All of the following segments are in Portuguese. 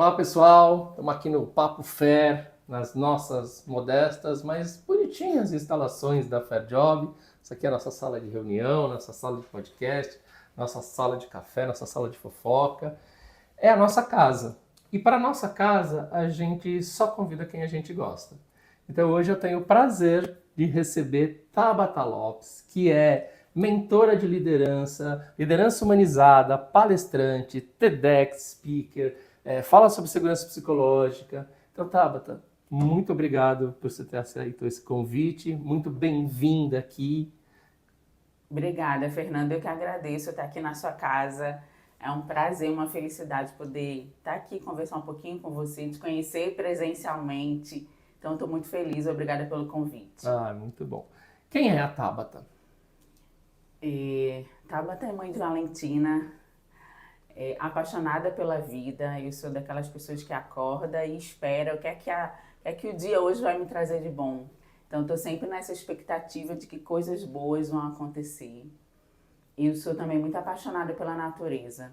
Olá pessoal, estamos aqui no Papo Fair, nas nossas modestas, mas bonitinhas instalações da FairJob. Essa aqui é a nossa sala de reunião, nossa sala de podcast, nossa sala de café, nossa sala de fofoca. É a nossa casa. E para a nossa casa, a gente só convida quem a gente gosta. Então hoje eu tenho o prazer de receber Tabata Lopes, que é mentora de liderança, liderança humanizada, palestrante, TEDx speaker, fala sobre segurança psicológica. Então, Tabata, muito obrigado por você ter aceito esse convite, muito bem-vinda aqui. Obrigada, Fernanda. Eu que agradeço estar aqui na sua casa. É um prazer, uma felicidade poder estar aqui, conversar um pouquinho com você, te conhecer presencialmente. Então, estou muito feliz. Obrigada pelo convite. Muito bom. Quem é a Tabata? Tabata é mãe de Valentina, apaixonada pela vida. Eu sou daquelas pessoas que acorda e espera o que é que o dia hoje vai me trazer de bom. Então, estou sempre nessa expectativa de que coisas boas vão acontecer. Eu sou também muito apaixonada pela natureza.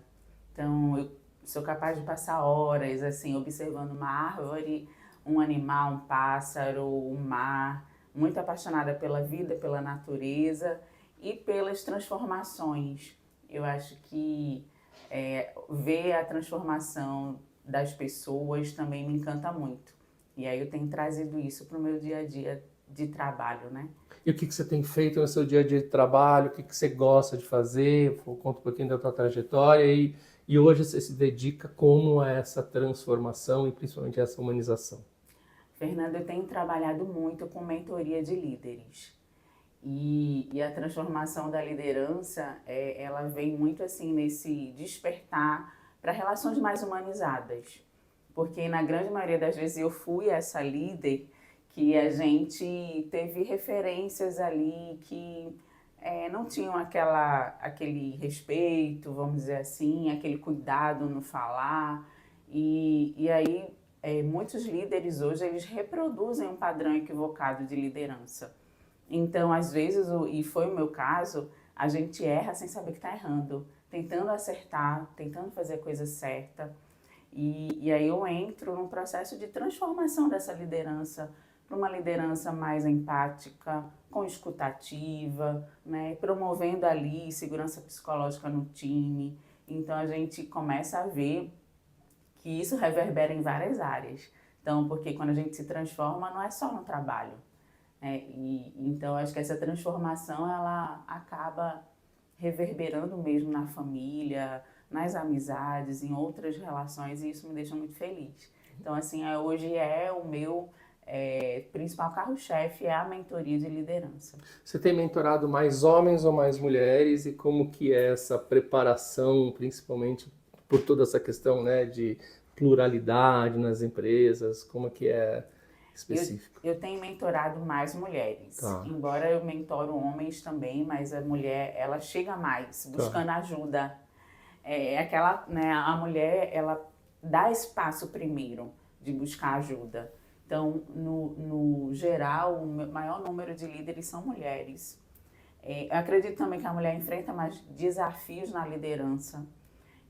Então, eu sou capaz de passar horas assim observando uma árvore, um animal, um pássaro, um mar. Muito apaixonada pela vida, pela natureza e pelas transformações. Eu acho que ver a transformação das pessoas também me encanta muito. E aí eu tenho trazido isso para o meu dia a dia de trabalho, né? E o que você tem feito no seu dia a dia de trabalho? O que você gosta de fazer? Conta um pouquinho da tua trajetória e hoje você se dedica como a essa transformação e principalmente a essa humanização. Fernanda, eu tenho trabalhado muito com mentoria de líderes. E a transformação da liderança, ela vem muito assim nesse despertar para relações mais humanizadas. Porque na grande maioria das vezes eu fui essa líder que a gente teve referências ali que não tinham aquele respeito, vamos dizer assim, aquele cuidado no falar. E aí muitos líderes hoje eles reproduzem um padrão equivocado de liderança. Então, às vezes, e foi o meu caso, a gente erra sem saber que está errando, tentando acertar, tentando fazer a coisa certa. E aí eu entro num processo de transformação dessa liderança para uma liderança mais empática, com escutativa, né? Promovendo ali segurança psicológica no time. Então a gente começa a ver que isso reverbera em várias áreas. Então, porque quando a gente se transforma, não é só no trabalho. Então, acho que essa transformação, ela acaba reverberando mesmo na família, nas amizades, em outras relações, e isso me deixa muito feliz. Então, assim, hoje o meu principal carro-chefe é a mentoria de liderança. Você tem mentorado mais homens ou mais mulheres e como que é essa preparação, principalmente por toda essa questão, né, de pluralidade nas empresas, como que é específico? Eu tenho mentorado mais mulheres, Tá. embora eu mentoro homens também, mas a mulher, ela chega mais, buscando ajuda. Aquela, né, a mulher, ela dá espaço primeiro de buscar ajuda. Então, no geral, o maior número de líderes são mulheres. Eu acredito também que a mulher enfrenta mais desafios na liderança.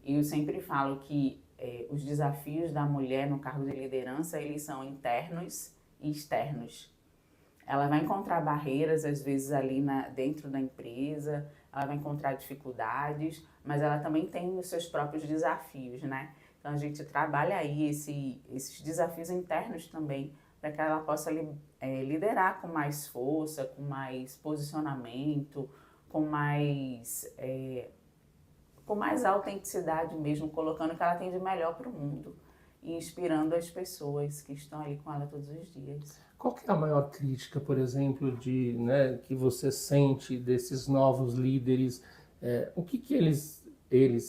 E eu sempre falo que os desafios da mulher no cargo de liderança, eles são internos e externos. Ela vai encontrar barreiras, às vezes, ali dentro da empresa, ela vai encontrar dificuldades, mas ela também tem os seus próprios desafios, né? Então, a gente trabalha aí esses desafios internos também, para que ela possa liderar com mais força, com mais posicionamento, com mais autenticidade mesmo, colocando o que ela tem de melhor para o mundo e inspirando as pessoas que estão ali com ela todos os dias. Qual que é a maior crítica, por exemplo, que você sente desses novos líderes? O que eles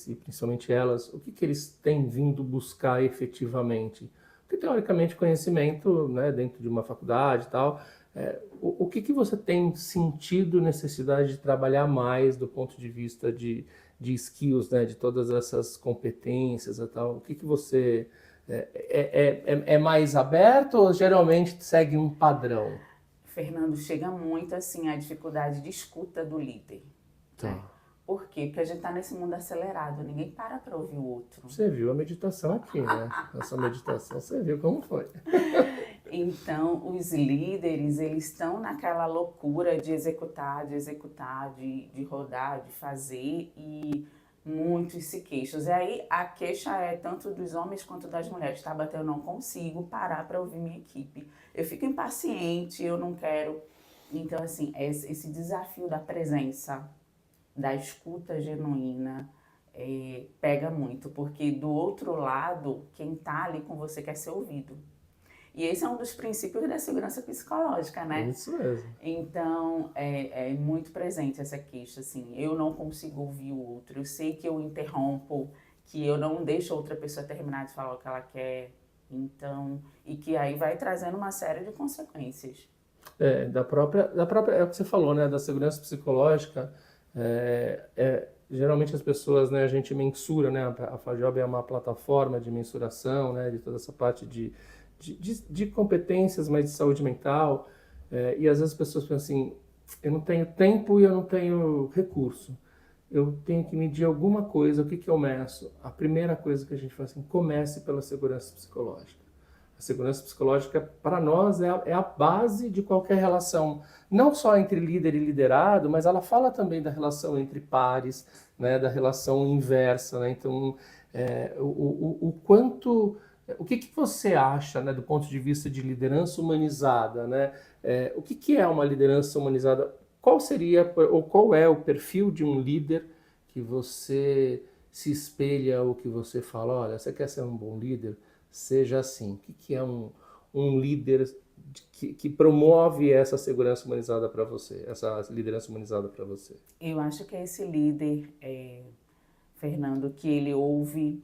e principalmente elas, o que eles têm vindo buscar efetivamente? Porque, teoricamente, conhecimento, né, dentro de uma faculdade e tal, o que você tem sentido necessidade de trabalhar mais do ponto de vista de skills, né, de todas essas competências e tal? O que você... é mais aberto ou geralmente segue um padrão? Fernando, chega muito assim a dificuldade de escuta do líder. Tá. Né? Por quê? Porque a gente está nesse mundo acelerado, ninguém para ouvir o outro. Você viu a meditação aqui, né? Essa meditação, você viu como foi. Então, os líderes, eles estão naquela loucura de executar, de rodar, de fazer, e muitos se queixam. E aí, a queixa é tanto dos homens quanto das mulheres. Tá, eu não consigo parar para ouvir minha equipe. Eu fico impaciente, eu não quero. Então, assim, esse desafio da presença, da escuta genuína, pega muito, porque do outro lado, quem tá ali com você quer ser ouvido. E esse é um dos princípios da segurança psicológica, né? Isso mesmo. Então, é muito presente essa queixa, assim, eu não consigo ouvir o outro, eu sei que eu interrompo, que eu não deixo outra pessoa terminar de falar o que ela quer, então, e que aí vai trazendo uma série de consequências. Da própria, é o que você falou, né? Da segurança psicológica. Geralmente as pessoas, né? A gente mensura, né? A FAJOB é uma plataforma de mensuração, né? De toda essa parte de competências, mas de saúde mental. E às vezes as pessoas pensam assim: eu não tenho tempo e eu não tenho recurso. Eu tenho que medir alguma coisa. O que que eu meço? A primeira coisa que a gente faz assim: comece pela segurança psicológica. A segurança psicológica, para nós, é a base de qualquer relação, não só entre líder e liderado, mas ela fala também da relação entre pares, né, da relação inversa, né? Então, o que que você acha, né, do ponto de vista de liderança humanizada, né? O que que é uma liderança humanizada? Qual seria, ou qual é o perfil de um líder que você se espelha ou que você fala, olha, você quer ser um bom líder? Seja assim. O que é um líder que promove essa segurança humanizada para você, essa liderança humanizada para você? Eu acho que é esse líder, Fernando, que ele ouve,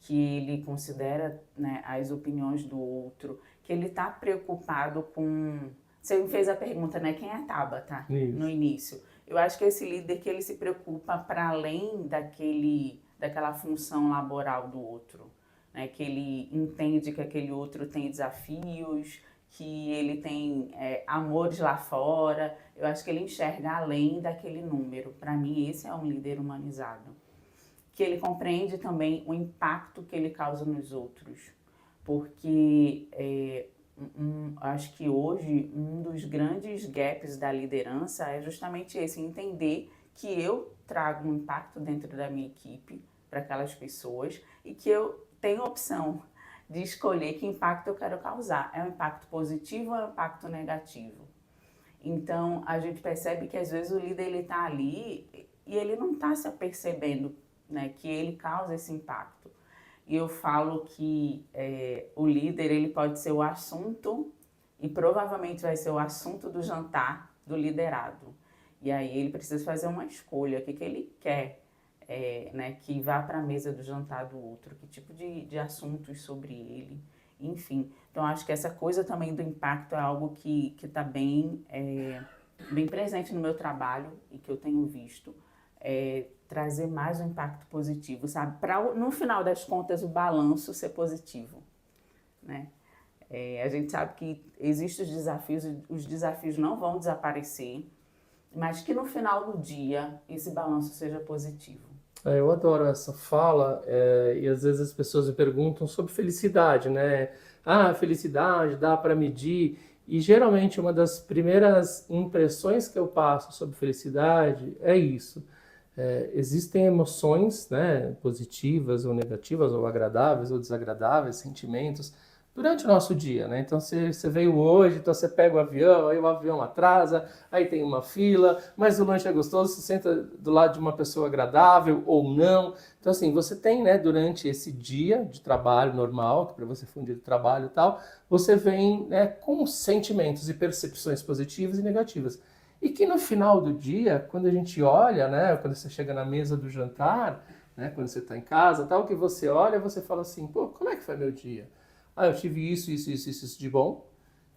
que ele considera, né, as opiniões do outro, que ele está preocupado com... Você me fez a pergunta, né? Quem é a Tabata no início? Eu acho que é esse líder que ele se preocupa para além daquela função laboral do outro, né? Que ele entende que aquele outro tem desafios, que ele tem amores lá fora. Eu acho que ele enxerga além daquele número. Para mim, esse é um líder humanizado. Que ele compreende também o impacto que ele causa nos outros. Porque acho que hoje um dos grandes gaps da liderança é justamente esse, entender que eu trago um impacto dentro da minha equipe para aquelas pessoas e que eu tenho opção de escolher que impacto eu quero causar. É um impacto positivo ou é um impacto negativo? Então, a gente percebe que às vezes o líder está ali e ele não está se apercebendo, né, que ele causa esse impacto. E eu falo que o líder ele pode ser o assunto e provavelmente vai ser o assunto do jantar do liderado. E aí ele precisa fazer uma escolha, o que ele quer, né, que vá para a mesa do jantar do outro, que tipo de assuntos sobre ele, enfim. Então acho que essa coisa também do impacto é algo que está bem presente no meu trabalho e que eu tenho visto. Trazer mais um impacto positivo, sabe? Para, no final das contas, o balanço ser positivo, né? A gente sabe que existem os desafios não vão desaparecer, mas que no final do dia esse balanço seja positivo. Eu adoro essa fala, e às vezes as pessoas me perguntam sobre felicidade, né? Ah, felicidade dá para medir. E geralmente uma das primeiras impressões que eu passo sobre felicidade é isso. Existem emoções, né, positivas ou negativas, ou agradáveis ou desagradáveis, sentimentos, durante o nosso dia, né? Então você veio hoje, então você pega o avião, aí o avião atrasa, aí tem uma fila, mas o lanche é gostoso, você senta do lado de uma pessoa agradável ou não. Então assim, você tem, né, durante esse dia de trabalho normal, que para você foi um dia de trabalho e tal, você vem, né, com sentimentos e percepções positivas e negativas. E que no final do dia, quando a gente olha, né, quando você chega na mesa do jantar, né, quando você está em casa, tal, que você olha, você fala assim, pô, como é que foi meu dia? Ah, eu tive isso de bom,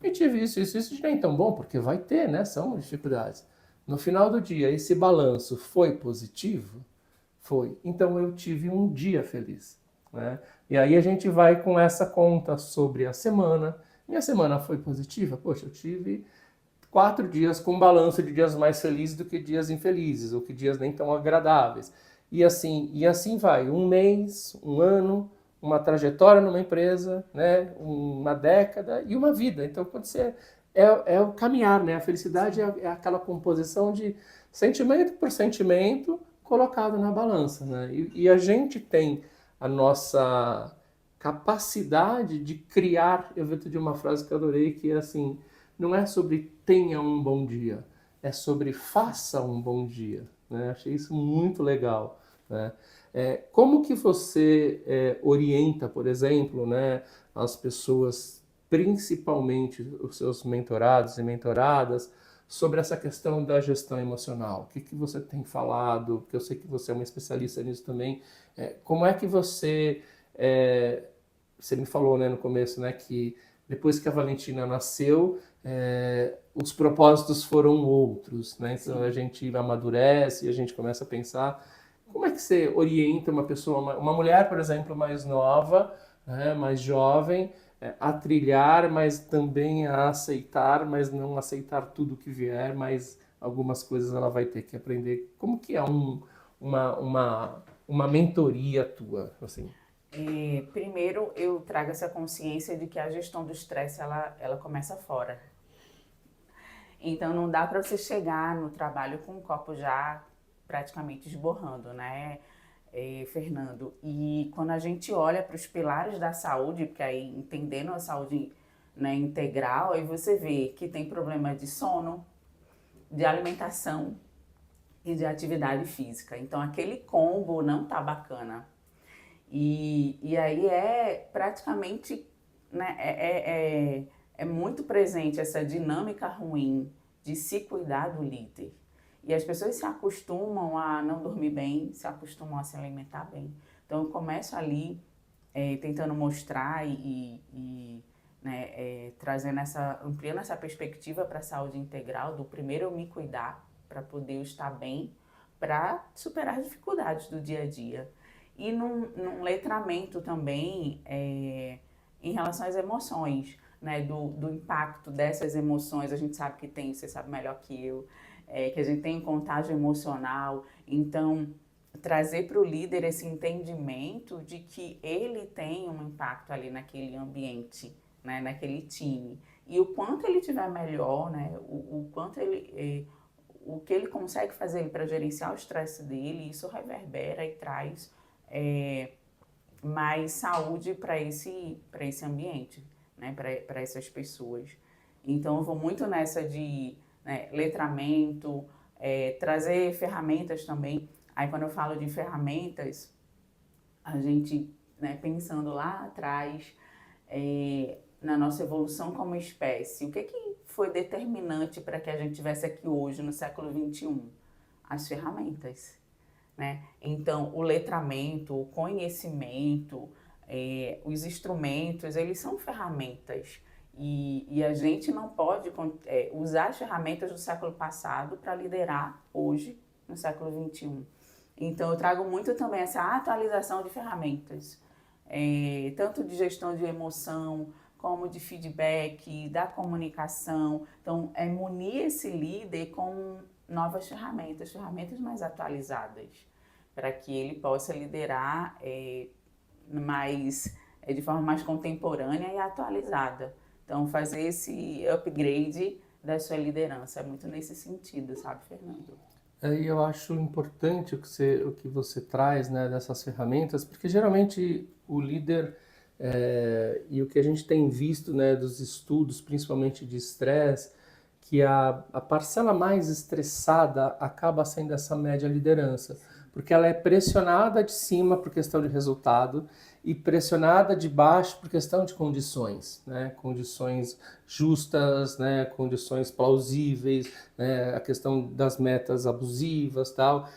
e tive isso de nem tão bom, porque vai ter, né, são dificuldades. No final do dia, esse balanço foi positivo? Foi. Então eu tive um dia feliz, né? E aí a gente vai com essa conta sobre a semana. Minha semana foi positiva? Poxa, eu tive 4 dias com balanço de dias mais felizes do que dias infelizes, ou que dias nem tão agradáveis. E assim vai, um mês, um ano, uma trajetória numa empresa, né, uma década e uma vida. Então, quando você é o caminhar, né? A felicidade é aquela composição de sentimento por sentimento colocado na balança, né? E a gente tem a nossa capacidade de criar. Eu vi de uma frase que eu adorei, que é assim: não é sobre tenha um bom dia, é sobre faça um bom dia, né? Achei isso muito legal, né? Como que você orienta, por exemplo, né, as pessoas, principalmente os seus mentorados e mentoradas, sobre essa questão da gestão emocional? O que que você tem falado? Porque eu sei que você é uma especialista nisso também. Como é que você me falou, né, no começo, né, que depois que a Valentina nasceu, os propósitos foram outros, né? Então a gente amadurece e a gente começa a pensar. Como é que você orienta uma pessoa, uma mulher, por exemplo, mais nova, né, mais jovem, a trilhar, mas também a aceitar, mas não aceitar tudo que vier, mas algumas coisas ela vai ter que aprender. Como que é uma mentoria tua, assim? Primeiro, eu trago essa consciência de que a gestão do estresse, ela começa fora. Então, não dá para você chegar no trabalho com o copo já praticamente esborrando, né, Fernando? E quando a gente olha para os pilares da saúde, porque aí entendendo a saúde, né, integral, aí você vê que tem problema de sono, de alimentação e de atividade física. Então, aquele combo não tá bacana. E aí é praticamente, né, é muito presente essa dinâmica ruim de se cuidar do líder. E as pessoas se acostumam a não dormir bem, se acostumam a se alimentar bem. Então eu começo ali tentando mostrar né, trazendo ampliando essa perspectiva para a saúde integral, do primeiro eu me cuidar para poder eu estar bem, para superar as dificuldades do dia a dia. E num letramento também em relação às emoções, né, do impacto dessas emoções. A gente sabe que tem, você sabe melhor que eu, que a gente tem um contágio emocional. Então, trazer para o líder esse entendimento de que ele tem um impacto ali naquele ambiente, né, naquele time. E o quanto ele tiver melhor, né, o quanto o que ele consegue fazer para gerenciar o estresse dele, isso reverbera e traz mais saúde para esse ambiente, né, para essas pessoas. Então, eu vou muito nessa de, né, letramento, trazer ferramentas também. Aí, quando eu falo de ferramentas, a gente, né, pensando lá atrás, na nossa evolução como espécie, o que foi determinante para que a gente estivesse aqui hoje, no século XXI? As ferramentas. Né? Então, o letramento, o conhecimento, os instrumentos, eles são ferramentas. E a gente não pode usar as ferramentas do século passado para liderar hoje, no século XXI. Então, eu trago muito também essa atualização de ferramentas, tanto de gestão de emoção, como de feedback, da comunicação. Então, munir esse líder com novas ferramentas, ferramentas mais atualizadas, para que ele possa liderar de forma mais contemporânea e atualizada. Então, fazer esse upgrade da sua liderança é muito nesse sentido, sabe, Fernando? E eu acho importante o que você traz, né, dessas ferramentas, porque geralmente o líder, e o que a gente tem visto, né, dos estudos, principalmente de estresse, que a parcela mais estressada acaba sendo essa média liderança, porque ela é pressionada de cima por questão de resultado e pressionada de baixo por questão de condições, né? Condições justas, né? Condições plausíveis, né? A questão das metas abusivas, tal.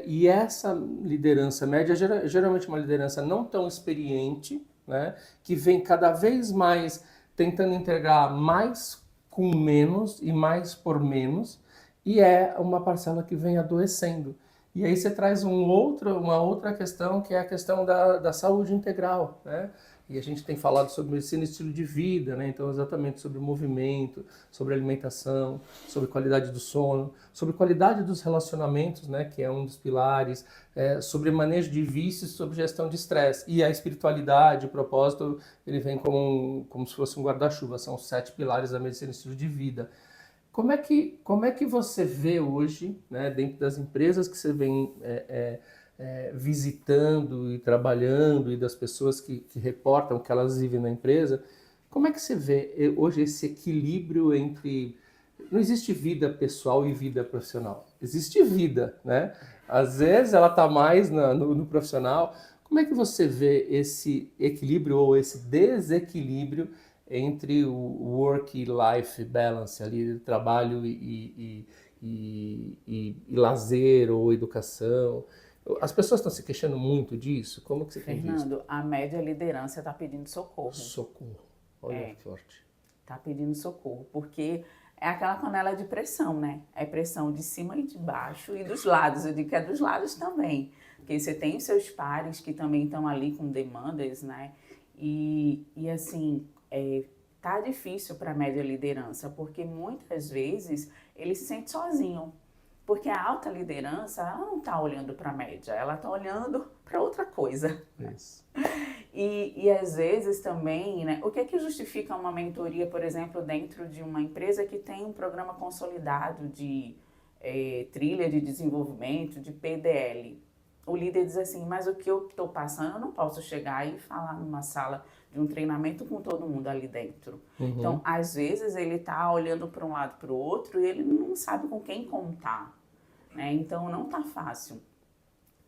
E essa liderança média geralmente uma liderança não tão experiente, né? Que vem cada vez mais tentando entregar mais com menos e mais por menos, e é uma parcela que vem adoecendo. E aí você traz uma outra questão, que é a questão da saúde integral, né? E a gente tem falado sobre medicina e estilo de vida, né? Então, exatamente sobre movimento, sobre alimentação, sobre qualidade do sono, sobre qualidade dos relacionamentos, né? Que é um dos pilares, sobre manejo de vícios, sobre gestão de estresse. E a espiritualidade, o propósito, ele vem como se fosse um guarda-chuva, são os 7 pilares da medicina e estilo de vida. Como é que você vê hoje, né, dentro das empresas que você vem visitando e trabalhando e das pessoas que reportam que elas vivem na empresa, como é que você vê hoje esse equilíbrio entre... Não existe vida pessoal e vida profissional. Existe vida, né? Às vezes ela está mais no profissional. Como é que você vê esse equilíbrio ou esse desequilíbrio entre o work-life balance ali, trabalho e lazer ou educação? As pessoas estão se queixando muito disso? Como que você tem visto? Fernando, a média liderança está pedindo socorro. Socorro. Olha que forte. Está pedindo socorro, porque é aquela panela de pressão, né? É pressão de cima e de baixo e dos lados. Eu digo que é dos lados também. Porque você tem os seus pares que também estão ali com demandas, né? E assim, tá difícil para a média liderança, porque muitas vezes ele se sente sozinho. Porque a alta liderança, ela não está olhando para a média, ela está olhando para outra coisa. Isso. E às vezes também, né, o que é que justifica uma mentoria, por exemplo, dentro de uma empresa que tem um programa consolidado de trilha de desenvolvimento, de PDL? O líder diz assim, mas o que eu estou passando, eu não posso chegar e falar numa sala de um treinamento com todo mundo ali dentro. Uhum. Então, às vezes, ele está olhando para um lado para o outro e ele não sabe com quem contar, né? Então, não está fácil.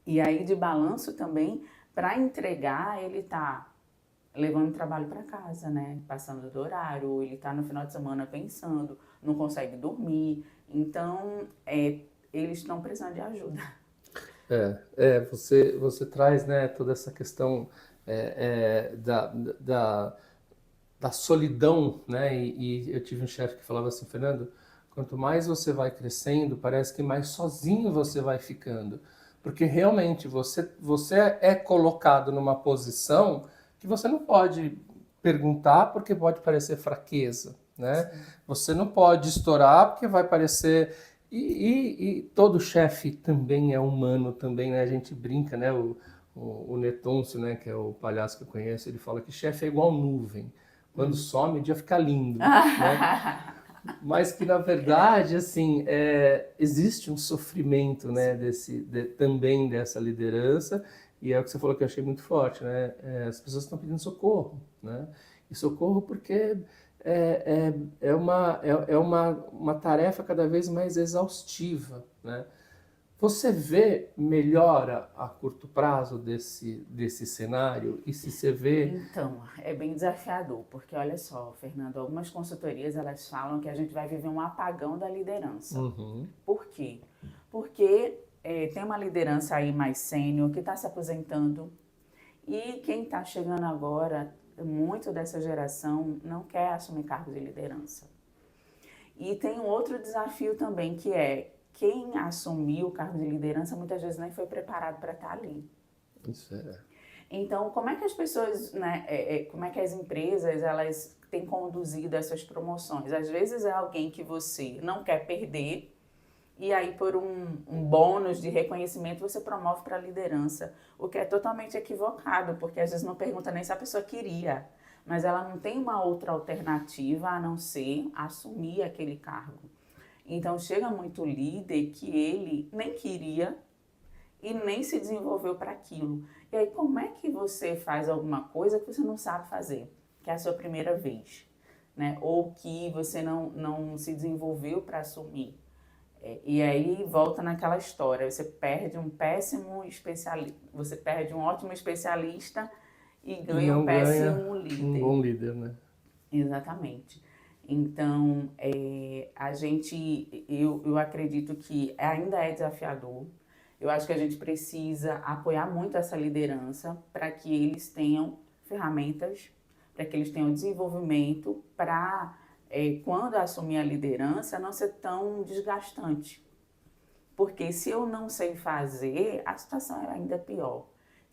E aí, de balanço também, para entregar, ele está levando o trabalho para casa, né? Passando do horário, ou ele está no final de semana pensando, não consegue dormir. Então, eles estão precisando de ajuda. Você traz, né, toda essa questão da solidão, né? E eu tive um chefe que falava assim, Fernando, quanto mais você vai crescendo, parece que mais sozinho você vai ficando. Porque realmente você é colocado numa posição que você não pode perguntar porque pode parecer fraqueza, né? Sim. Você não pode estourar porque vai parecer... E todo chefe também é humano, também, né? A gente brinca, né? O Netôncio, né? Que é o palhaço que eu conheço, ele fala que chefe é igual nuvem. Quando some, o dia fica lindo, né? Mas que, na verdade, assim, existe um sofrimento, né? Também dessa liderança. E é o que você falou que eu achei muito forte, né? As pessoas estão pedindo socorro, né? E socorro porque... é uma tarefa cada vez mais exaustiva, né? Você vê melhora a curto prazo desse cenário? E se você vê... Então, é bem desafiador, porque olha só, Fernando, algumas consultorias elas falam que a gente vai viver um apagão da liderança. Uhum. Por quê? Porque tem uma liderança aí mais sênior que está se aposentando e quem está chegando agora, muito dessa geração não quer assumir cargos de liderança. E tem um outro desafio também, que é quem assumiu o cargo de liderança muitas vezes nem foi preparado para estar ali. Isso é. Então, como é que as pessoas, né, como é que as empresas, elas têm conduzido essas promoções? Às vezes é alguém que você não quer perder, e aí por um bônus de reconhecimento você promove para a liderança, o que é totalmente equivocado, porque às vezes não pergunta nem se a pessoa queria, mas ela não tem uma outra alternativa a não ser assumir aquele cargo. Então chega muito líder que ele nem queria e nem se desenvolveu para aquilo. E aí como é que você faz alguma coisa que você não sabe fazer, que é a sua primeira vez, né? Ou que você não se desenvolveu para assumir? E aí volta naquela história, você perde um péssimo especialista, você perde um ótimo especialista e ganha um péssimo líder. Um bom líder, né? Exatamente. Então, eu acredito que ainda é desafiador. Eu acho que a gente precisa apoiar muito essa liderança para que eles tenham ferramentas, para que eles tenham desenvolvimento para... quando assumir a liderança, não ser tão desgastante. Porque se eu não sei fazer, a situação é ainda pior.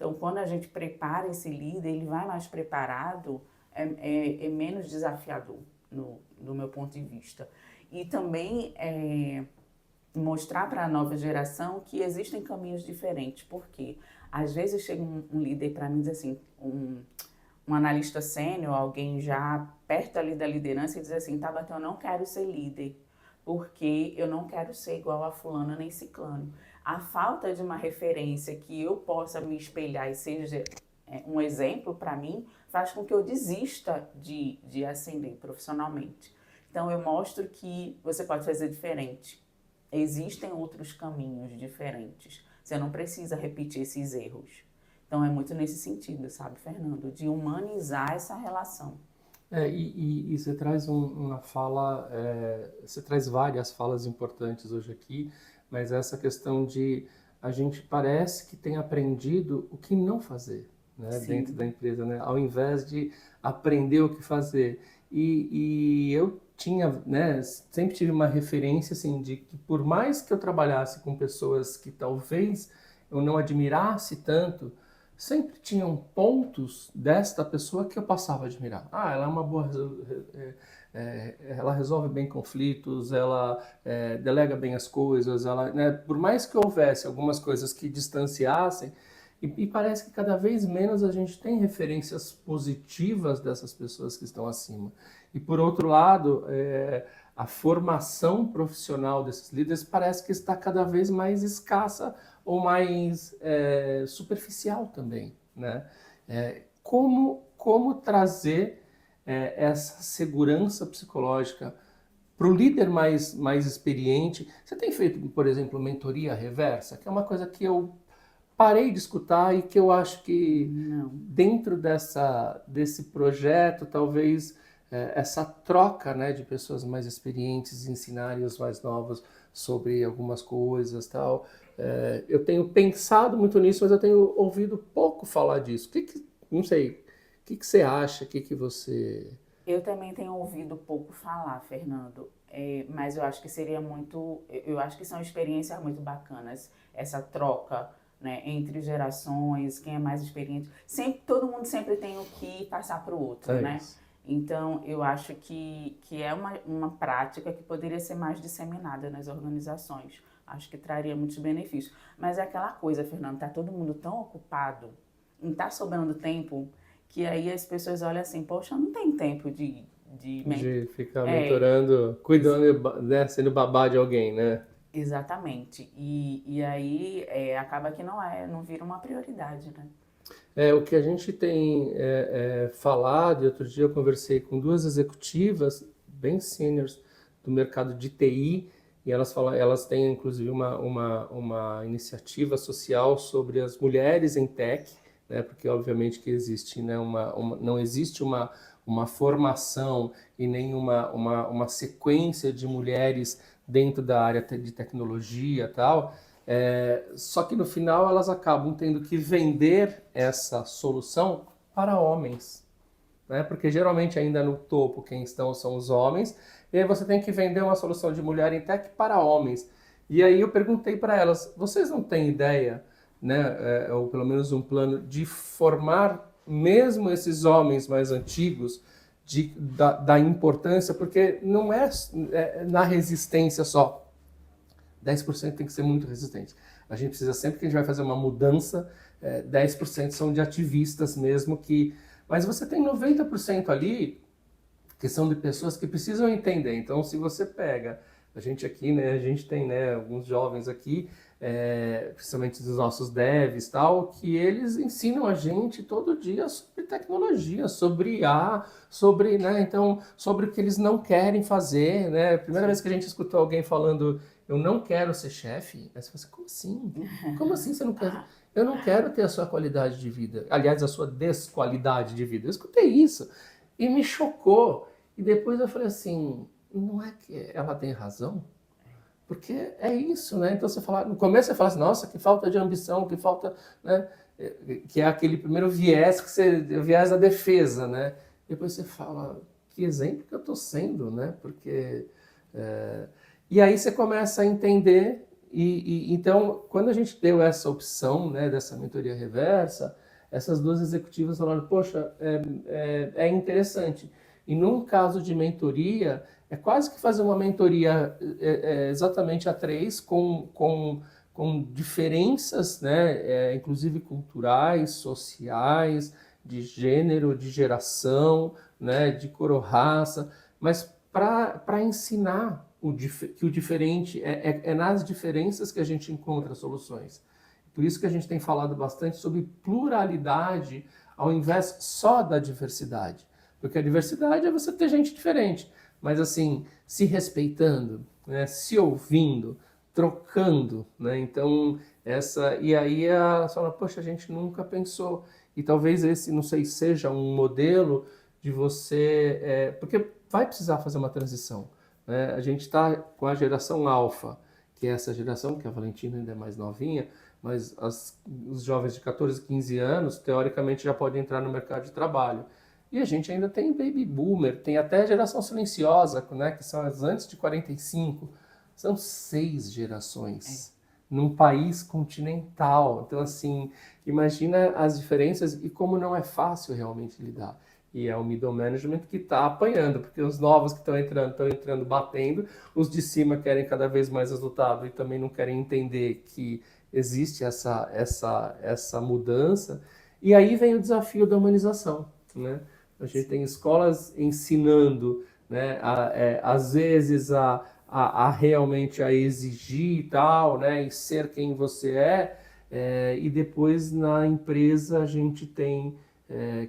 Então, quando a gente prepara esse líder, ele vai mais preparado, é menos desafiador, do meu ponto de vista. E também mostrar para a nova geração que existem caminhos diferentes. Por quê? Às vezes chega um líder para mim e diz assim, um analista sênior, alguém já perto ali da liderança, e diz assim, Tabata, eu não quero ser líder, porque eu não quero ser igual a fulana nem ciclano. A falta de uma referência que eu possa me espelhar e seja um exemplo para mim, faz com que eu desista de ascender profissionalmente. Então, eu mostro que você pode fazer diferente. Existem outros caminhos diferentes. Você não precisa repetir esses erros. Então, é muito nesse sentido, sabe, Fernando? De humanizar essa relação. E você traz uma fala, você traz várias falas importantes hoje aqui, mas essa questão de a gente parece que tem aprendido o que não fazer, né, dentro da empresa, né, ao invés de aprender o que fazer. E eu tinha, né, sempre tive uma referência assim de que por mais que eu trabalhasse com pessoas que talvez eu não admirasse tanto, sempre tinham pontos desta pessoa que eu passava a admirar. Ah, ela é uma boa, ela resolve bem conflitos, ela delega bem as coisas, ela, né, por mais que houvesse algumas coisas que distanciassem, e parece que cada vez menos a gente tem referências positivas dessas pessoas que estão acima. E por outro lado, a formação profissional desses líderes parece que está cada vez mais escassa ou mais superficial também, né? Como trazer essa segurança psicológica para o líder mais experiente? Você tem feito, por exemplo, mentoria reversa, que é uma coisa que eu parei de escutar e que eu acho que dentro desse projeto, talvez essa troca, né, de pessoas mais experientes ensinarem os mais novos sobre algumas coisas, tal. Eu tenho pensado muito nisso, mas eu tenho ouvido pouco falar disso. Não sei, o que você acha? O que você... Eu também tenho ouvido pouco falar, Fernando, mas eu acho que seria muito, eu acho que são experiências muito bacanas, essa troca, né, entre gerações, quem é mais experiente. Todo mundo sempre tem o que passar para o outro, né? Isso. Então, eu acho que é uma prática que poderia ser mais disseminada nas organizações. Acho que traria muitos benefícios. Mas é aquela coisa, Fernando, tá todo mundo tão ocupado, não tá sobrando tempo, que aí as pessoas olham assim, poxa, não tem tempo de ficar mentorando, cuidando, né, sendo babá de alguém, né? Exatamente. E aí acaba que não vira uma prioridade, né? O que a gente tem falado, e outro dia eu conversei com duas executivas bem seniors do mercado de TI, e elas têm inclusive uma iniciativa social sobre as mulheres em tech, né, porque obviamente que existe, né, não existe uma formação e nem uma sequência de mulheres dentro da área de tecnologia e tal. Só que no final elas acabam tendo que vender essa solução para homens, né? Porque geralmente ainda no topo quem estão são os homens, e aí você tem que vender uma solução de mulher em tech para homens. E aí eu perguntei para elas, vocês não têm ideia, né, ou pelo menos um plano de formar mesmo esses homens mais antigos da importância, porque não é na resistência só. 10% tem que ser muito resistente. A gente precisa, sempre que a gente vai fazer uma mudança, 10% são de ativistas mesmo que... Mas você tem 90% ali que são de pessoas que precisam entender. Então, se você pega... A gente aqui, né, a gente tem, né, alguns jovens aqui, principalmente dos nossos devs, tal, que eles ensinam a gente todo dia sobre tecnologia, sobre IA, sobre, né, então, sobre o que eles não querem fazer, né? A primeira vez que a gente escutou alguém falando, eu não quero ser chefe, aí você fala assim, como assim? Como assim você não quer? Eu não quero ter a sua qualidade de vida, aliás, a sua desqualidade de vida. Eu escutei isso e me chocou. E depois eu falei assim, não é que ela tem razão? Porque é isso, né? Então você fala, no começo você fala assim, nossa, que falta de ambição, que falta, né? Que é aquele primeiro viés o viés da defesa, né? Depois você fala, que exemplo que eu estou sendo, né? Porque e aí você começa a entender Então, quando a gente deu essa opção, né, dessa mentoria reversa, essas duas executivas falaram, poxa, é interessante. E num caso de mentoria, é quase que fazer uma mentoria exatamente a três, com diferenças, né, inclusive culturais, sociais, de gênero, de geração, né, de cor ou raça, mas para ensinar que o diferente é nas diferenças que a gente encontra soluções. Por isso que a gente tem falado bastante sobre pluralidade ao invés só da diversidade. Porque a diversidade é você ter gente diferente, mas assim, se respeitando, né, se ouvindo, trocando, né? Então, e aí a fala, poxa, a gente nunca pensou. E talvez esse, não sei, seja um modelo de você, porque vai precisar fazer uma transição, né? A gente está com a geração alfa, que é essa geração, que a Valentina ainda é mais novinha, mas os jovens de 14, 15 anos, teoricamente, já podem entrar no mercado de trabalho. E a gente ainda tem baby boomer, tem até a geração silenciosa, né, que são as antes de 45. São 6 gerações num país continental. Então, assim, imagina as diferenças e como não é fácil realmente lidar. E é o middle management que está apanhando, porque os novos que estão entrando batendo, os de cima querem cada vez mais resultado e também não querem entender que existe essa mudança. E aí vem o desafio da humanização, né? A gente tem escolas ensinando, né, às vezes a realmente a exigir e tal, né, e ser quem você e depois na empresa a gente tem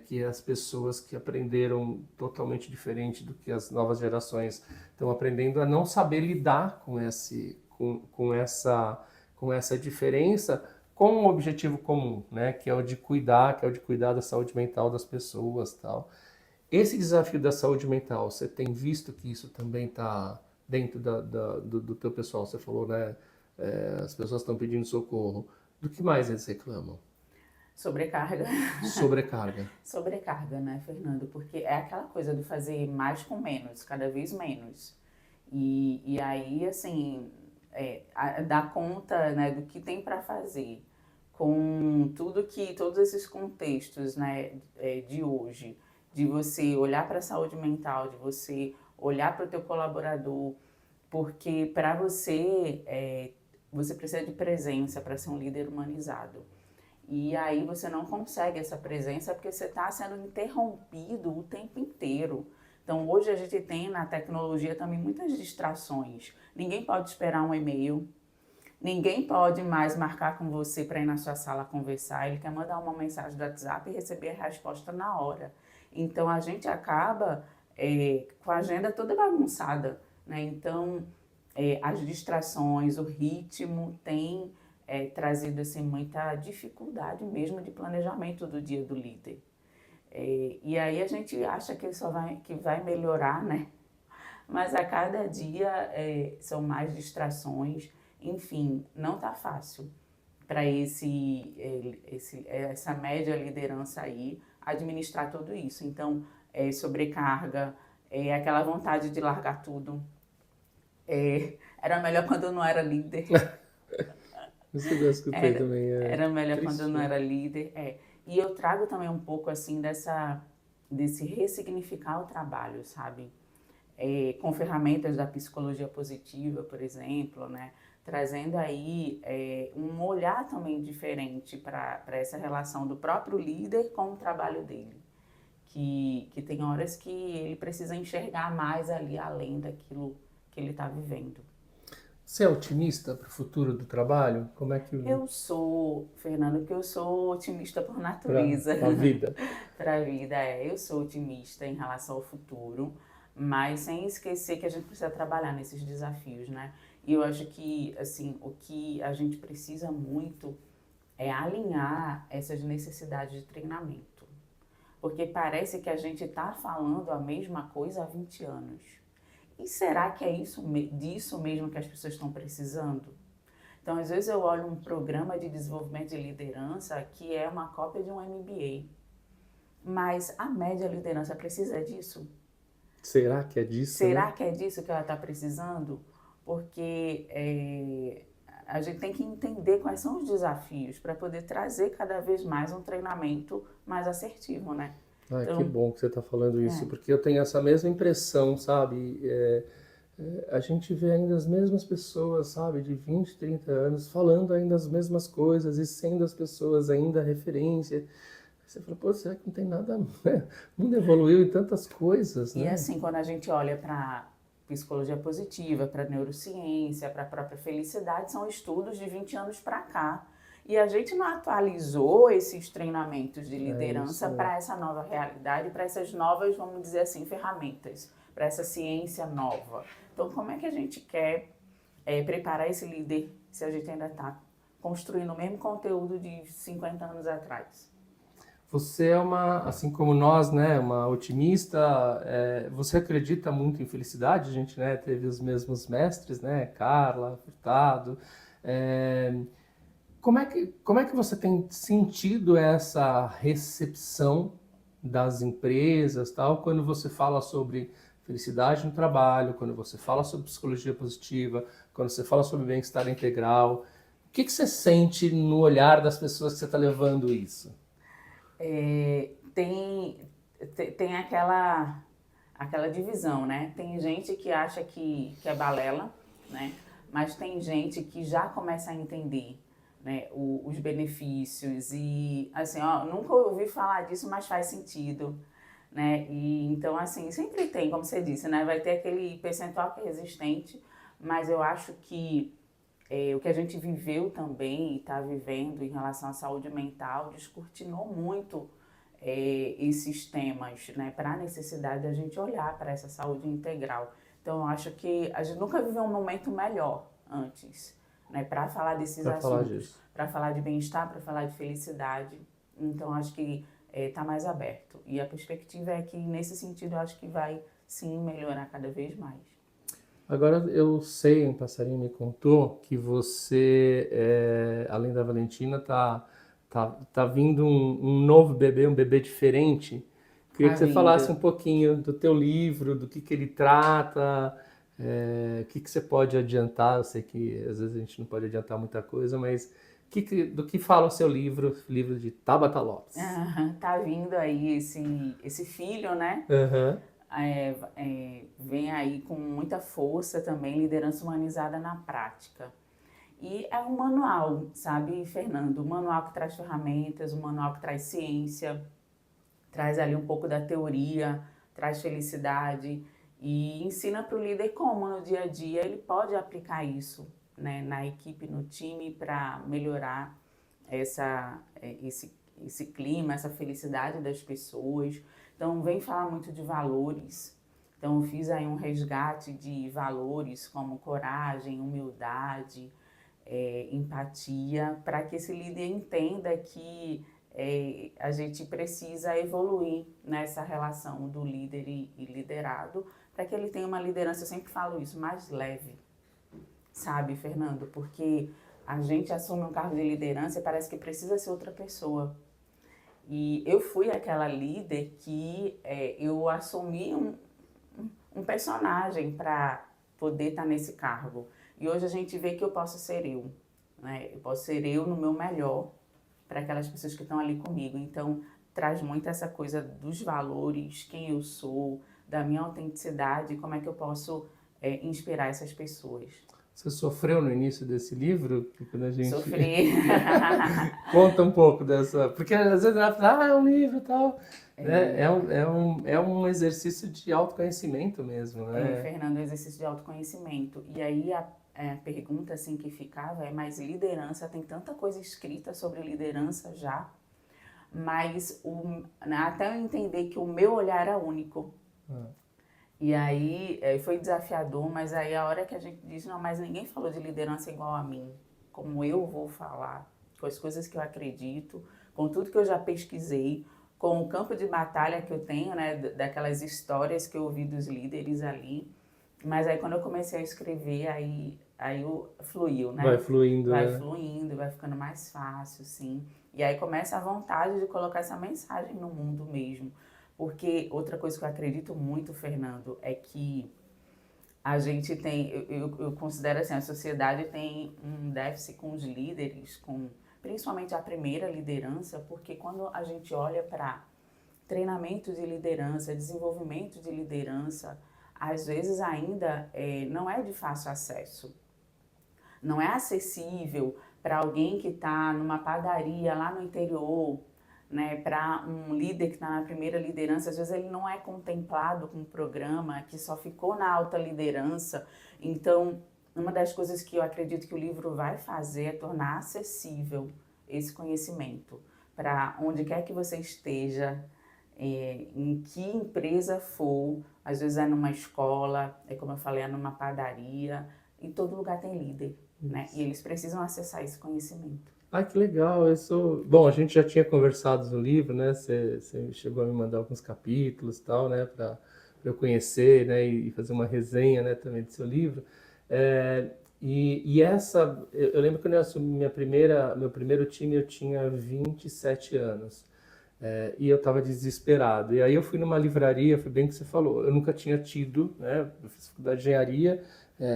que as pessoas que aprenderam totalmente diferente do que as novas gerações estão aprendendo a não saber lidar com essa diferença com um objetivo comum, né, que é o de cuidar, da saúde mental das pessoas, tal. Esse desafio da saúde mental, você tem visto que isso também está dentro do teu pessoal? Você falou, né? As pessoas estão pedindo socorro. Do que mais eles reclamam? Sobrecarga. Sobrecarga. Sobrecarga, né, Fernando? Porque é aquela coisa do fazer mais com menos, cada vez menos. E aí, assim, dar conta, né, do que tem para fazer com todos esses contextos, né, de hoje, de você olhar para a saúde mental, de você olhar para o teu colaborador, porque para você precisa de presença para ser um líder humanizado. E aí você não consegue essa presença porque você está sendo interrompido o tempo inteiro. Então hoje a gente tem na tecnologia também muitas distrações. Ninguém pode esperar um e-mail, ninguém pode mais marcar com você para ir na sua sala conversar. Ele quer mandar uma mensagem do WhatsApp e receber a resposta na hora. Então a gente acaba com a agenda toda bagunçada, né? Então as distrações, o ritmo tem trazido assim, muita dificuldade mesmo de planejamento do dia do líder. E aí a gente acha que vai melhorar, né? Mas a cada dia são mais distrações. Enfim, não está fácil para essa média liderança aí administrar tudo isso. Então, sobrecarga, aquela vontade de largar tudo. Era melhor quando eu não era líder. Isso eu escutei também. Era melhor Triste, quando eu não né? era líder. E eu trago também um pouco assim desse ressignificar o trabalho, sabe? Com ferramentas da psicologia positiva, por exemplo, né? Trazendo aí um olhar também diferente para essa relação do próprio líder com o trabalho dele. Que tem horas que ele precisa enxergar mais ali além daquilo que ele está vivendo. Você é otimista para o futuro do trabalho? Como é que... Eu sou, Fernando, porque eu sou otimista por Para natureza. a vida? Para a vida, eu sou otimista em relação ao futuro, mas sem esquecer que a gente precisa trabalhar nesses desafios, né? E eu acho que, assim, o que a gente precisa muito é alinhar essas necessidades de treinamento. Porque parece que a gente está falando a mesma coisa há 20 anos. E será que é disso mesmo que as pessoas estão precisando? Então, às vezes eu olho um programa de desenvolvimento de liderança que é uma cópia de um MBA. Mas a média liderança precisa disso? Será que é disso, Será né? que é disso que ela está precisando? Porque a gente tem que entender quais são os desafios para poder trazer cada vez mais um treinamento mais assertivo, né? Ai, Então, que bom que você está falando isso, é, porque eu tenho essa mesma impressão, sabe? A gente vê ainda as mesmas pessoas, sabe, de 20, 30 anos, falando ainda as mesmas coisas e sendo as pessoas ainda referência. Aí você fala, pô, será que não tem nada, né? O mundo evoluiu em tantas coisas, e né? assim, quando a gente olha para psicologia positiva, para neurociência, para a própria felicidade, são estudos de 20 anos para cá. E a gente não atualizou esses treinamentos de É liderança isso. para essa nova realidade, para essas novas, vamos dizer assim, ferramentas, para essa ciência nova. Então, como é que a gente quer preparar esse líder se a gente ainda está construindo o mesmo conteúdo de 50 anos atrás? Você é uma, assim como nós, né, uma otimista. Você acredita muito em felicidade? A gente, né, teve os mesmos mestres, né, Carla, Furtado. É, como é que você tem sentido essa recepção das empresas, tal, quando você fala sobre felicidade no trabalho, quando você fala sobre psicologia positiva, quando você fala sobre bem-estar integral? O que que você sente no olhar das pessoas que você está levando isso? Tem aquela divisão, né? Tem gente que acha que é balela, né? Mas tem gente que já começa a entender, né, os benefícios e assim, ó, nunca ouvi falar disso, mas faz sentido, né? E então assim, sempre tem, como você disse, né? Vai ter aquele percentual que é resistente, mas eu acho que o que a gente viveu também e está vivendo em relação à saúde mental descortinou muito esses temas, né, para a necessidade da gente olhar para essa saúde integral. Então, eu acho que a gente nunca viveu um momento melhor antes, né, para falar desses Para falar assuntos, disso. para falar de bem-estar, para falar de felicidade. Então, acho que está mais aberto. E a perspectiva é que, nesse sentido, eu acho que vai, sim, melhorar cada vez mais. Agora eu sei, um passarinho me contou que você, além da Valentina, tá vindo um novo bebê, um bebê diferente. Queria Tá que você falasse um vindo. pouquinho do teu livro, do que ele trata, o que que você pode adiantar. Eu sei que às vezes a gente não pode adiantar muita coisa, mas do que fala o seu livro, livro de Tabata Lopes? Tá vindo aí esse filho, né? Aham. Vem aí com muita força também, liderança humanizada na prática. E é um manual, sabe, Fernando? Um manual que traz ferramentas, um manual que traz ciência, traz ali um pouco da teoria, traz felicidade e ensina para o líder como no dia a dia ele pode aplicar isso, né, na equipe, no time, para melhorar esse clima, essa felicidade das pessoas. Então, vem falar muito de valores. Então, eu fiz aí um resgate de valores como coragem, humildade, empatia, para que esse líder entenda que a gente precisa evoluir nessa relação do líder e liderado, para que ele tenha uma liderança, eu sempre falo isso, mais leve, sabe, Fernando? Porque a gente assume um cargo de liderança e parece que precisa ser outra pessoa. E eu fui aquela líder que eu assumi um personagem para poder estar nesse cargo. E hoje a gente vê que eu posso ser eu, né? Eu posso ser eu no meu melhor para aquelas pessoas que estão ali comigo. Então, traz muito essa coisa dos valores, quem eu sou, da minha autenticidade, como é que eu posso inspirar essas pessoas. Você sofreu no início desse livro? Que quando a gente Sofrer. conta um pouco dessa. Porque às vezes ela fala, é um livro e tal. Né? É um exercício de autoconhecimento mesmo, né? Fernando, exercício de autoconhecimento. E aí a pergunta assim que ficava é, mas liderança, tem tanta coisa escrita sobre liderança já, mas até eu entender que o meu olhar é único. E aí foi desafiador, mas aí a hora que a gente diz, não, mas ninguém falou de liderança igual a mim, como eu vou falar, com as coisas que eu acredito, com tudo que eu já pesquisei, com o campo de batalha que eu tenho, né, daquelas histórias que eu ouvi dos líderes ali. Mas aí quando eu comecei a escrever, aí fluiu, Vai né? fluindo, Vai né? fluindo, vai ficando mais fácil, sim. E aí começa a vontade de colocar essa mensagem no mundo mesmo. Porque outra coisa que eu acredito muito, Fernando, é que a gente tem, eu considero assim, a sociedade tem um déficit com os líderes, com principalmente a primeira liderança, porque quando a gente olha para treinamento de liderança, desenvolvimento de liderança, às vezes ainda não é de fácil acesso. Não é acessível para alguém que está numa padaria lá no interior, né, para um líder que está na primeira liderança, às vezes ele não é contemplado com um programa que só ficou na alta liderança. Então, uma das coisas que eu acredito que o livro vai fazer é tornar acessível esse conhecimento para onde quer que você esteja, em que empresa for, às vezes é numa escola, como eu falei, é numa padaria, em todo lugar tem líder, né? E eles precisam acessar esse conhecimento. Ah, que legal. Bom, a gente já tinha conversado no livro, né? Você chegou a me mandar alguns capítulos e tal, né? Para eu conhecer, né? E fazer uma resenha, né? Também do seu livro. Eu lembro que eu assumi meu primeiro time, eu tinha 27 anos. E eu estava desesperado. E aí eu fui numa livraria, foi bem o que você falou. Eu nunca tinha tido, né? Eu fiz faculdade de engenharia,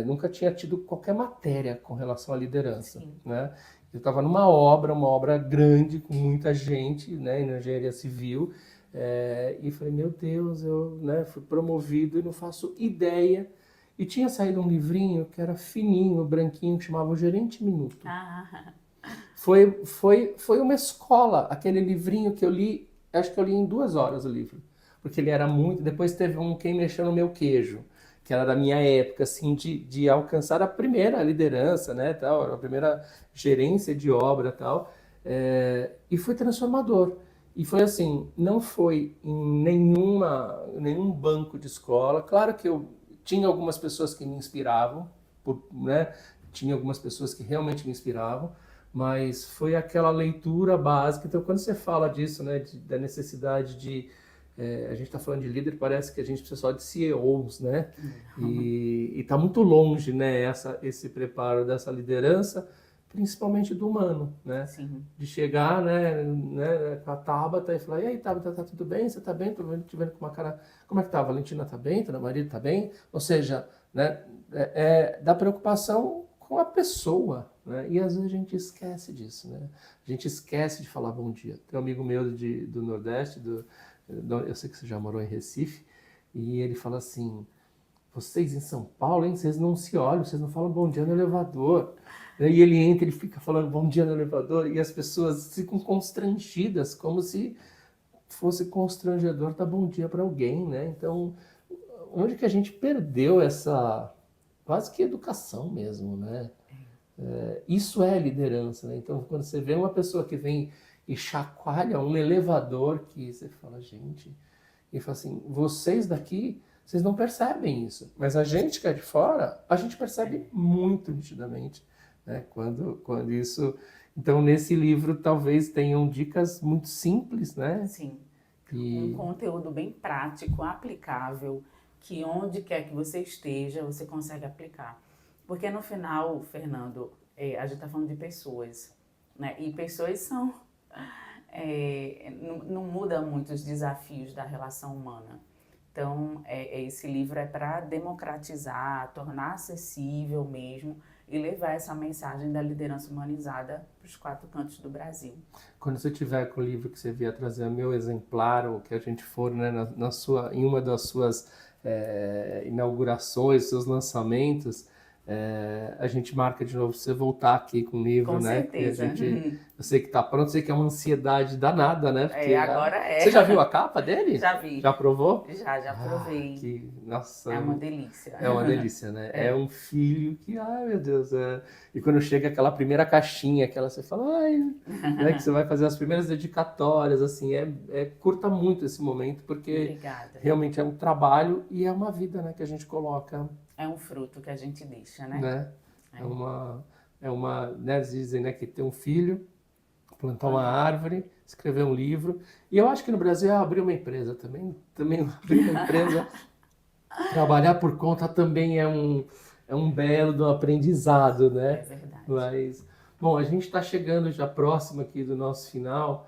nunca tinha tido qualquer matéria com relação à liderança, né? Eu estava numa uma obra grande, com muita gente, né, na engenharia civil, e falei, meu Deus, eu, né, fui promovido e não faço ideia. E tinha saído um livrinho que era fininho, branquinho, que chamava O Gerente Minuto. Foi uma escola, aquele livrinho que eu li, acho que eu li em 2 horas o livro, porque ele era muito. Depois teve um Quem Mexeu no Meu Queijo, que era da minha época, assim, de alcançar a primeira liderança, né, tal, a primeira gerência de obra, tal, e foi transformador. E foi assim, não foi em nenhum banco de escola. Claro que eu tinha algumas pessoas que me inspiravam, né, tinha algumas pessoas que realmente me inspiravam, mas foi aquela leitura básica. Então, quando você fala disso, né, da necessidade de a gente está falando de líder, parece que a gente precisa só de CEOs, né? E está muito longe, né, esse preparo dessa liderança, principalmente do humano, né? Sim. De chegar, né, com a Tabata e falar, e aí, Tabata, tá tudo bem? Você tá bem? Tô te vendo com uma cara... Como é que tá? A Valentina tá bem? Tá, marido tá bem? Ou seja, né, da preocupação com a pessoa, né? E às vezes a gente esquece disso, né? A gente esquece de falar bom dia. Tem um amigo meu do Nordeste, eu sei que você já morou em Recife, e ele fala assim, vocês em São Paulo, hein, vocês não se olham, vocês não falam bom dia no elevador. E ele entra, ele fica falando bom dia no elevador, e as pessoas ficam constrangidas, como se fosse constrangedor dar bom dia para alguém, né? Então, onde que a gente perdeu essa quase que educação mesmo, né? Isso é liderança, né? Então, quando você vê uma pessoa que vem e chacoalha um elevador, que você fala, gente, e fala assim, vocês daqui, vocês não percebem isso, mas a gente que é de fora, a gente percebe muito nitidamente, né? Quando isso... Então, nesse livro, talvez tenham dicas muito simples, né? Sim. Um conteúdo bem prático, aplicável, que onde quer que você esteja, você consegue aplicar. Porque no final, Fernando, a gente está falando de pessoas, né? E pessoas são... não muda muito os desafios da relação humana. Então, esse livro é para democratizar, tornar acessível mesmo e levar essa mensagem da liderança humanizada para os 4 cantos do Brasil. Quando você tiver com o livro que você vier trazer o meu exemplar, ou que a gente for, né, em uma das suas inaugurações, seus lançamentos, a gente marca de novo você voltar aqui com o livro, Com né? certeza. Eu sei que tá pronto, sei que é uma ansiedade danada, né? Porque Agora é. Você já viu a capa dele? Já vi. Já provou? Já provei. Nossa, é uma delícia. É uma delícia, né? É um filho que, ai meu Deus, E quando chega aquela primeira caixinha, você fala, ai, né, que você vai fazer as primeiras dedicatórias, assim, curta muito esse momento, porque Obrigada. Realmente é um trabalho e é uma vida, né, que a gente coloca. É um fruto que a gente deixa, né? Né, dizem, né, que ter um filho, plantar uma árvore, escrever um livro. E eu acho que no Brasil abrir uma empresa também abrir uma empresa, trabalhar por conta também é um belo aprendizado, né? É verdade. Mas, bom, a gente está chegando já próximo aqui do nosso final.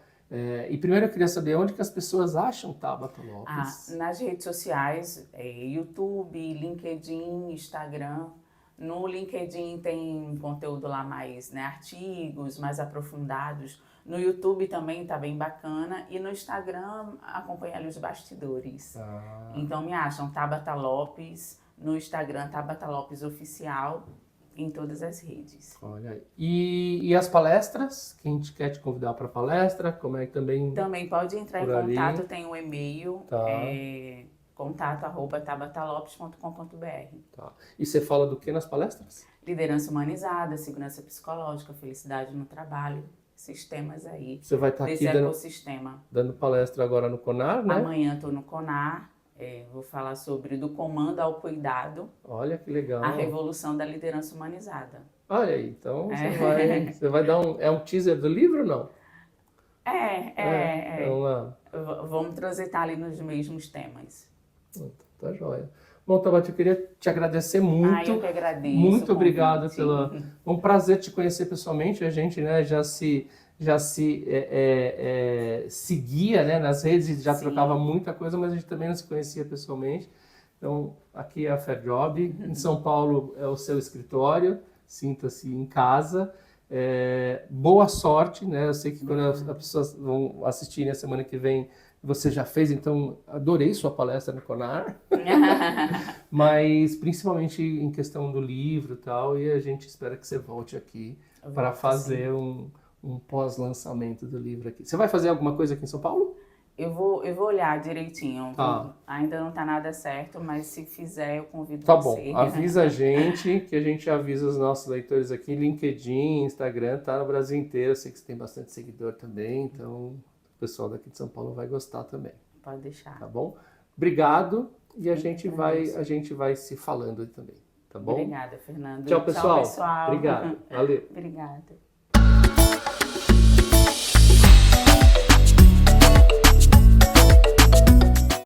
E primeiro eu queria saber onde que as pessoas acham Tabata Lopes. Nas redes sociais, YouTube, LinkedIn, Instagram. No LinkedIn tem conteúdo lá mais, né, artigos mais aprofundados. No YouTube também tá bem bacana. E no Instagram acompanha ali os bastidores. Então me acham Tabata Lopes, no Instagram Tabata Lopes Oficial, em todas as redes. Olha aí. E as palestras? Quem quer te convidar para palestra? Como é que também... Também pode entrar em contato, tem um e-mail, Tá. contato@tabatalopes.com.br. Tá. E você fala do que nas palestras? Liderança humanizada, segurança psicológica, felicidade no trabalho, esses temas aí. Você vai estar desse aqui ecossistema. dando palestra agora no CONAR, né? Amanhã estou no CONAR, vou falar sobre do comando ao cuidado, Olha que legal. a revolução da liderança humanizada. Olha aí, então você vai dar um teaser do livro ou não? Vamos transitar ali nos mesmos temas. Tá joia. Bom, Tabata, eu queria te agradecer muito. Eu que agradeço. Muito obrigado pela... Um prazer te conhecer pessoalmente. A gente, né, já se seguia, né, nas redes e já trocava muita coisa, mas a gente também não se conhecia pessoalmente. Então, aqui é a FairJob. Em São Paulo é o seu escritório. Sinta-se em casa. Boa sorte, né? Eu sei que quando as pessoas vão assistirem a semana que vem, você já fez, então adorei sua palestra no CONAR. Mas principalmente em questão do livro e tal, e a gente espera que você volte aqui para fazer um pós-lançamento do livro aqui. Você vai fazer alguma coisa aqui em São Paulo? Eu vou olhar direitinho. Ainda não está nada certo, mas se fizer, eu convido você. Tá bom, avisa a gente, que a gente avisa os nossos leitores aqui. LinkedIn, Instagram, tá no Brasil inteiro. Eu sei que você tem bastante seguidor também, então o pessoal daqui de São Paulo vai gostar também. Pode deixar. Tá bom? Obrigado e a gente vai se falando também, tá bom? Obrigada, Fernando. Tchau, pessoal. Tchau, pessoal. Obrigado. Valeu. Obrigada.